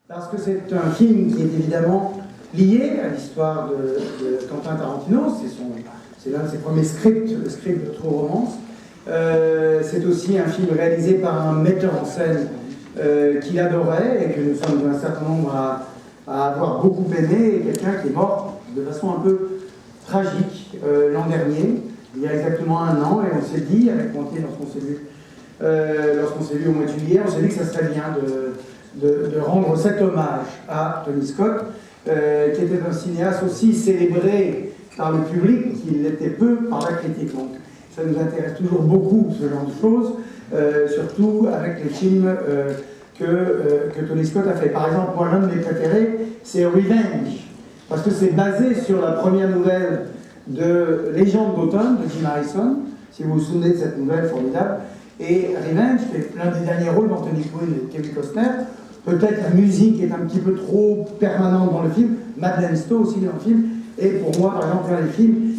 Parce que c'est un film qui est évidemment lié à l'histoire de Quentin Tarantino. C'est l'un de ses premiers scripts, le script de True Romance. C'est aussi un film réalisé par un metteur en scène qu'il adorait et que nous sommes un certain nombre à avoir beaucoup aimé, et quelqu'un qui est mort de façon un peu tragique l'an dernier, il y a exactement un an, et on s'est dit, avec Montier, lorsqu'on s'est vu au mois de juillet, on s'est dit que ça serait bien de rendre cet hommage à Tony Scott, qui était un cinéaste aussi célébré par le public qu'il l'était peu par la critique. Donc ça nous intéresse toujours beaucoup, ce genre de choses, surtout avec les films que Tony Scott a fait. Par exemple, moi, l'un de mes préférés, c'est Revenge, parce que c'est basé sur la première nouvelle de Légende d'automne de Jim Harrison, si vous vous souvenez de cette nouvelle formidable. Et Revenge, qui est l'un des derniers rôles d'Anthony Quinn et de Kevin Costner. Peut-être la musique est un petit peu trop permanente dans le film, Madeleine Stowe aussi dans le film. Et pour moi, par exemple, un des films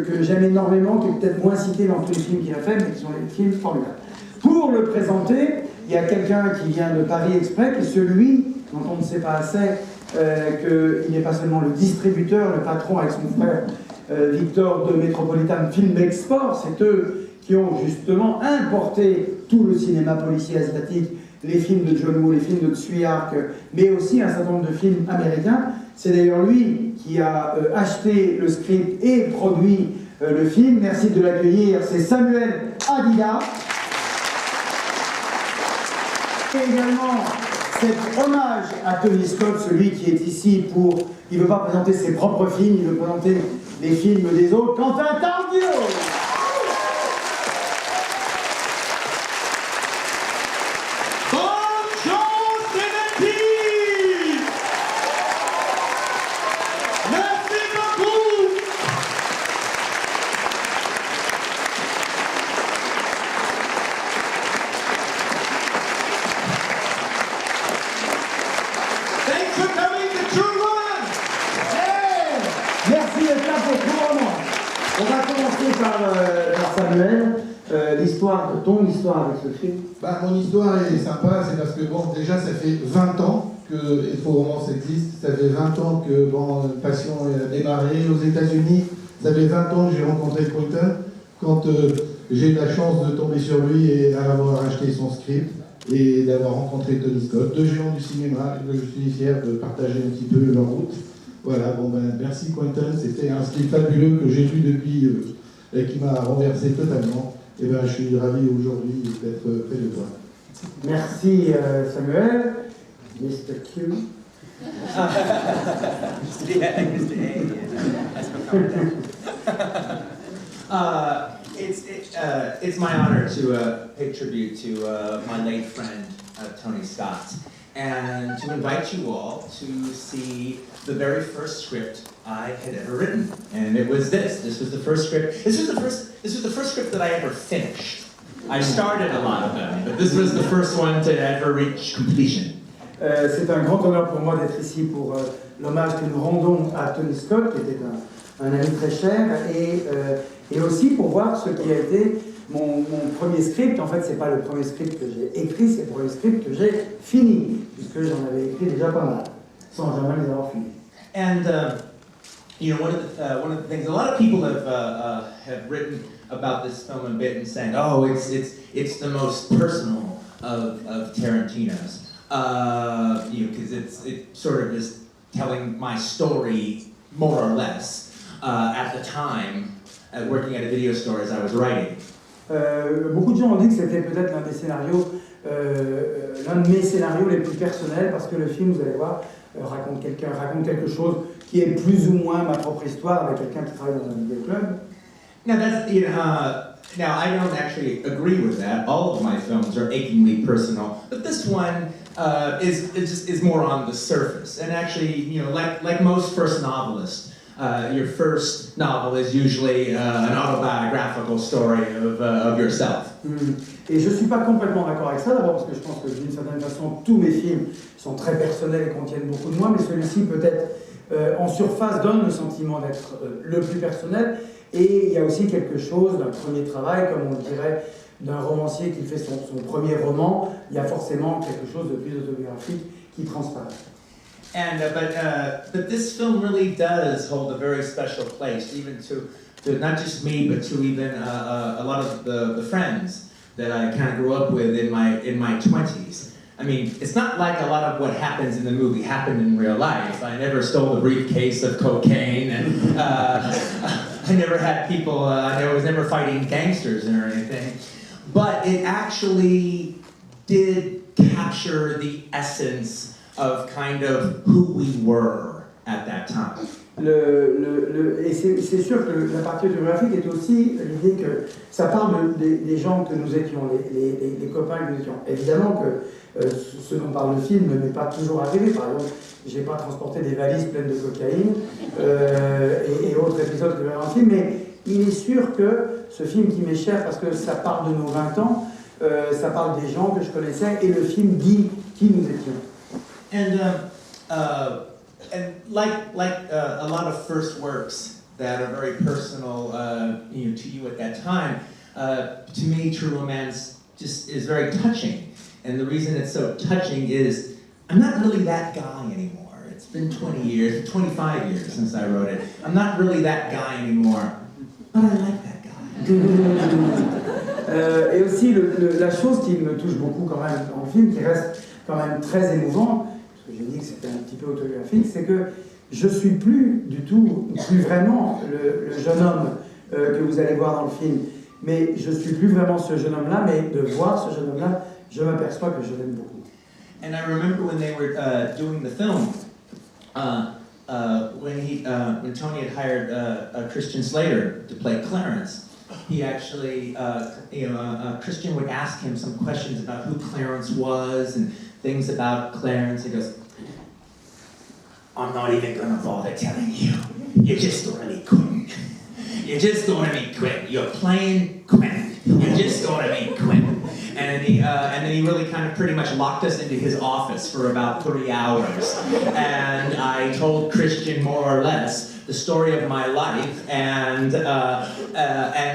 que j'aime énormément, qui est peut-être moins cité dans tous les films qu'il a fait, mais qui sont des films formidables. Pour le présenter, il y a quelqu'un qui vient de Paris Exprès, qui est celui dont on ne sait pas assez, qu'il n'est pas seulement le distributeur, le patron avec son frère Victor de Metropolitan Film Export, c'est eux qui ont justement importé tout le cinéma policier asiatique, les films de John Woo, les films de Tsui Hark, mais aussi un certain nombre de films américains. C'est d'ailleurs lui qui a acheté le script et produit le film. Merci de l'accueillir, c'est Samuel Adida. Et également cet hommage à Tony Scott, celui qui est ici pour... Il ne veut pas présenter ses propres films, il veut présenter les films des autres. Quentin Tarantino. Ton histoire avec ce film? Mon histoire est sympa, c'est parce que bon, déjà ça fait 20 ans que True Romance existe, ça fait 20 ans que Passion a démarré aux États-Unis, ça fait 20 ans que j'ai rencontré Quentin, quand j'ai eu la chance de tomber sur lui et d'avoir acheté son script et d'avoir rencontré Tony Scott, deux géants du cinéma, et je suis fier de partager un petit peu leur route. Voilà, merci Quentin, c'était un script fabuleux que j'ai lu depuis et qui m'a renversé totalement. Et je suis ravi aujourd'hui d'être près de toi. Merci Samuel. Mr. Q. It's my honor to pay tribute to my late friend Tony Scott, and to invite you all to see the very first script I had ever written, and it was this. This was the first script. This was the first script that I ever finished. I started a lot of them, but this was the first one to ever reach completion. C'est un grand honneur pour moi d'être ici pour l'hommage que nous rendons à Tony Scott, qui était un ami très cher, et aussi pour voir ce qui a été mon premier script. En fait, c'est pas le premier script que j'ai écrit, c'est le premier script que j'ai fini, puisque j'en avais écrit déjà pas mal, sans jamais les avoir finis. And one of the things a lot of people have written about this film a bit and saying, oh, it's the most personal of Tarantino's, because it sort of is telling my story more or less at the time, working at a video store as I was writing. Beaucoup de gens ont dit que c'était peut-être l'un de mes scénarios les plus personnels, parce que le film, vous allez voir, raconte quelque chose qui est plus ou moins ma propre histoire avec quelqu'un qui travaille dans un vidéoclub. Now I don't actually agree with that. All of my films are achingly personal, but this one is more on the surface. And actually, like most first novelists, your first novel is usually an autobiographical story of yourself. Et je ne suis pas complètement d'accord avec ça, d'abord parce que je pense que d'une certaine façon, tous mes films sont très personnels et contiennent beaucoup de moi, mais celui-ci peut-être en surface donne le sentiment d'être le plus personnel. Et il y a aussi quelque chose d'un premier travail, comme on le dirait, d'un romancier qui fait son premier roman. Il y a forcément quelque chose de plus autobiographique qui transparaît. And but this film really does hold a very special place, even to not just me, but to even a lot of the friends that I kind of grew up with in my 20s. I mean, it's not like a lot of what happens in the movie happened in real life. I never stole a briefcase of cocaine, and I never had people, I was never fighting gangsters or anything. But it actually did capture the essence of kind of who we were at that time. Et c'est sûr que la partie autobiographique est aussi l'idée que ça parle des gens que nous étions, les copains que nous étions. Évidemment que ce dont parle le film n'est pas toujours arrivé. Par exemple, je n'ai pas transporté des valises pleines de cocaïne et autres épisodes que dans le film, mais il est sûr que ce film qui m'est cher parce que ça parle de nos 20 ans, ça parle des gens que je connaissais et le film dit qui nous étions. And like a lot of first works that are very personal, to you at that time, to me, True Romance just is very touching. And the reason it's so touching is I'm not really that guy anymore. It's been 20 years, 25 years since I wrote it. I'm not really that guy anymore, but I like that guy. Et aussi la chose qui me touche beaucoup quand même dans le film, qui reste quand même très émouvant, j'ai dit que c'était un petit peu autobiographique, c'est que je suis plus vraiment le jeune homme que vous allez voir dans le film, mais je suis plus vraiment ce jeune homme-là, mais de voir ce jeune homme-là, je m'aperçois que je l'aime beaucoup. And I remember when they were doing the film, when Tony had hired Christian Slater to play Clarence, he actually, Christian would ask him some questions about who Clarence was and things about Clarence. He goes, I'm not even going to bother telling you. You're just going to be Quentin. You're just going to be Quentin. You're playing Quentin. You're just going to be Quentin. And then he really kind of pretty much locked us into his office for about 3 hours. And I told Christian more or less the story of my life and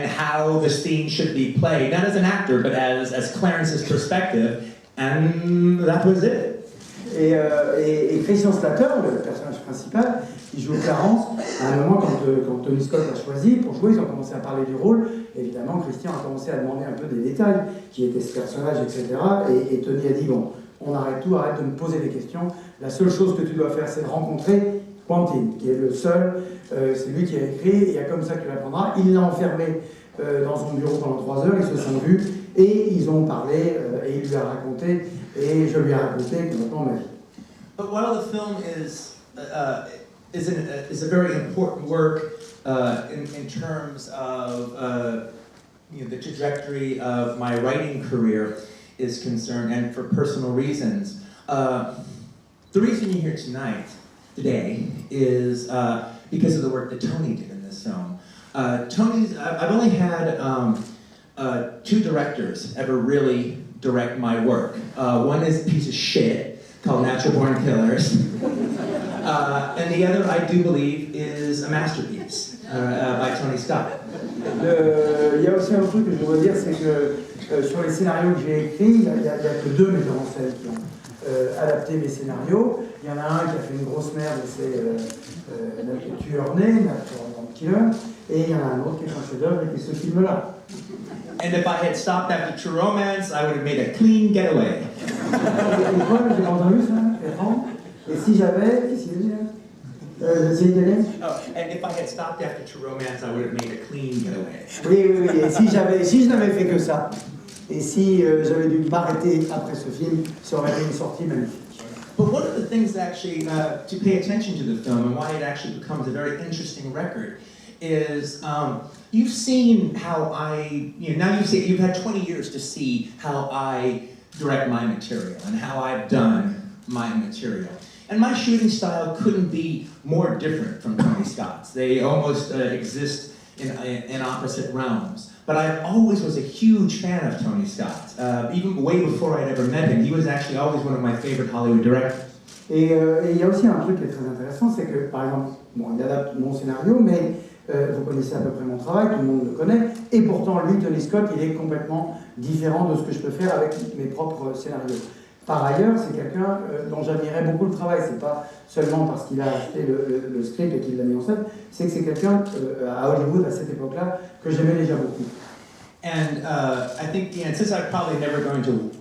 how the scene should be played, not as an actor, but as Clarence's perspective. And that was it. Et Christian Slater, le personnage principal, qui joue Clarence, à un moment, quand Tony Scott l'a choisi pour jouer, ils ont commencé à parler du rôle. Évidemment, Christian a commencé à demander un peu des détails, qui était ce personnage, etc. Et Tony a dit, bon, on arrête tout, arrête de me poser des questions. La seule chose que tu dois faire, c'est de rencontrer Quentin, qui est le seul, c'est lui qui a écrit, et il y a comme ça que tu l'apprendras. Il l'a enfermé dans son bureau pendant 3 heures, ils se sont vus, et ils ont parlé, et il lui a raconté, et je lui ai raconté complètement ma vie. But while the film is a very important work in terms of the trajectory of my writing career is concerned, and for personal reasons, the reason you're here today, is because of the work that Tony did in this film. I've only had 2 directors ever really direct my work. One is a piece of shit called Natural Born Killers, and the other, I do believe, is a masterpiece by Tony Scott. Il y a aussi un truc que je dois dire, c'est que sur les scénarios que j'ai écrits, il n'y a que 2 metteurs en scène qui ont adapté mes scénarios. Il y en a un qui a fait une grosse merde, c'est notre tueur né, notre killer, et il y en a un autre qui est un chef-d'œuvre et qui est ce film-là. And if I had stopped after True Romance, I would have made a clean getaway. Et quoi, j'ai pas entendu ça, étrange. Et si j'avais, c'est italien. Oh, and if I had stopped after True Romance, I would have made a clean getaway. Oui. Et si je n'avais fait que ça, et si j'avais dû m'arrêter après ce film, ça aurait été une sortie magnifique. But one of the things actually to pay attention to the film and why it actually becomes a very interesting record is you've seen how you've had 20 years to see how I direct my material and how I've done my material. And my shooting style couldn't be more different from Tony Scott's. They almost exist in opposite realms. But I always was a huge fan of Tony Scott. Even way before I'd ever met him, he was actually always one of my favorite Hollywood directors. Et il y a aussi un truc qui est très intéressant, c'est que, par exemple, il adapte mon scénario, mais vous connaissez à peu près mon travail, tout le monde le connaît, et pourtant, lui, Tony Scott, il est complètement différent de ce que je peux faire avec mes propres scénarios. Par ailleurs, c'est quelqu'un dont j'admirais beaucoup le travail. C'est pas seulement parce qu'il a acheté le script et qu'il l'a mis en scène, c'est que c'est quelqu'un à Hollywood à cette époque-là que j'aimais déjà beaucoup. And I think, since I'm probably never going to,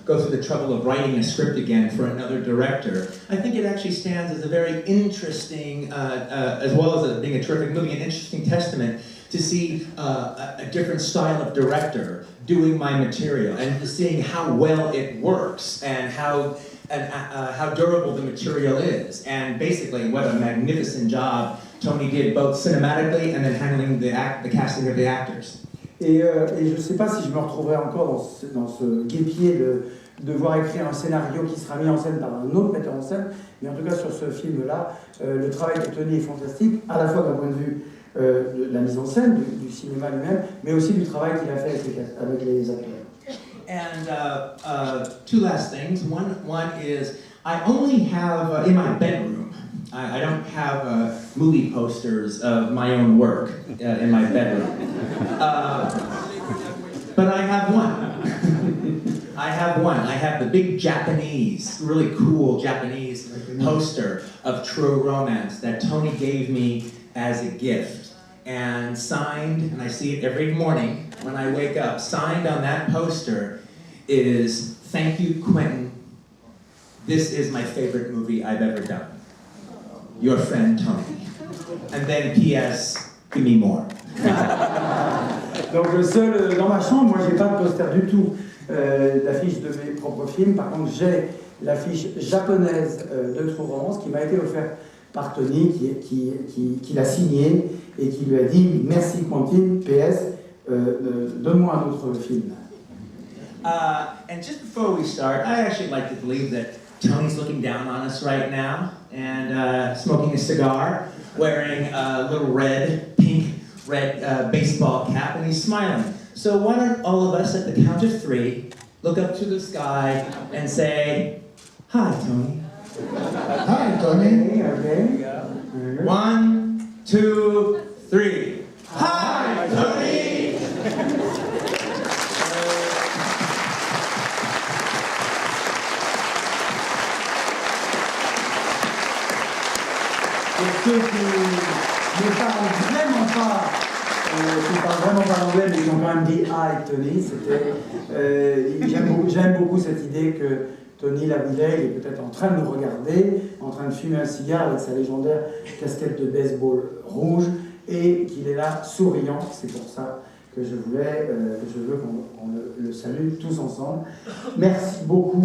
go through the trouble of writing a script again for another director, I think it actually stands as a very interesting, as well as being a terrific movie, an interesting testament to see a different style of director doing my material and seeing how well it works and how durable the material is. And basically, what a magnificent job Tony did, both cinematically and then handling the casting of the actors. Et je ne sais pas si je me retrouverai encore dans ce guêpier de devoir écrire un scénario qui sera mis en scène par un autre metteur en scène, mais en tout cas sur ce film-là, le travail de Tony est fantastique, à la fois d'un point de vue de la mise en scène, du cinéma lui-même, mais aussi du travail qu'il a fait avec les acteurs. And two last things. One is I only have in my bedroom. I don't have movie posters of my own work in my bedroom, but I have one. I have the big Japanese, really cool Japanese poster of True Romance that Tony gave me as a gift, and signed, and I see it every morning when I wake up, signed on that poster is, "Thank you, Quentin. This is my favorite movie I've ever done. Your friend, Tony." And then P.S., give me more. Donc le seul, dans ma chambre, moi j'ai pas de poster du tout d'affiche de mes propres films. Par contre, j'ai l'affiche japonaise de True Romance qui m'a été offerte par Tony, qui l'a signée et qui lui a dit « Merci Quentin, PS, donne-moi un autre film ». And just before we start, I actually like to believe that Tony's looking down on us right now and smoking a cigar, wearing a little pink red baseball cap, and he's smiling. So why don't all of us at the count of 3 look up to the sky and say, "Hi, Tony." Hi, Tony. Okay. 1, 2, 3. Hi, Tony! Pour ceux qui ne parlent vraiment pas l'anglais, mais qui ont quand même dit "Hi, Tony", j'aime beaucoup cette idée que Tony Lavillet, il est peut-être en train de nous regarder, en train de fumer un cigare avec sa légendaire casquette de baseball rouge, et qu'il est là souriant. C'est pour ça que je veux qu'on le salue tous ensemble. Merci beaucoup.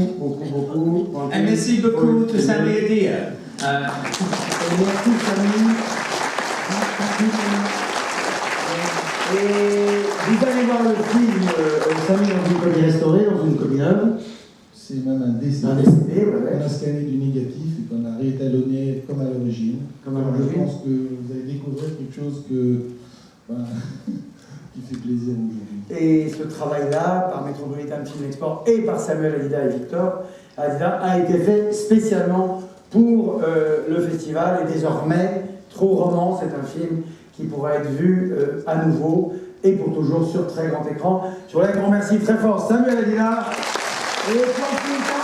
Et merci beaucoup to Sami Adia. Merci Sami. Et vous allez voir le film Sami dans une copie restaurée, dans une copie neuve. C'est même un DVD. Ouais. On a scanné du négatif et qu'on a réétalonné comme à l'origine. Je pense que vous allez découvrir quelque chose qui fait plaisir aujourd'hui. Et ce travail-là, par Metropolitan Film Export et par Samuel Adida et Victor Adida, a été fait spécialement pour le festival. Et désormais, True Romance est un film qui pourra être vu à nouveau et pour toujours sur très grand écran. Je voudrais qu'on remercie très fort Samuel Adida et Quentin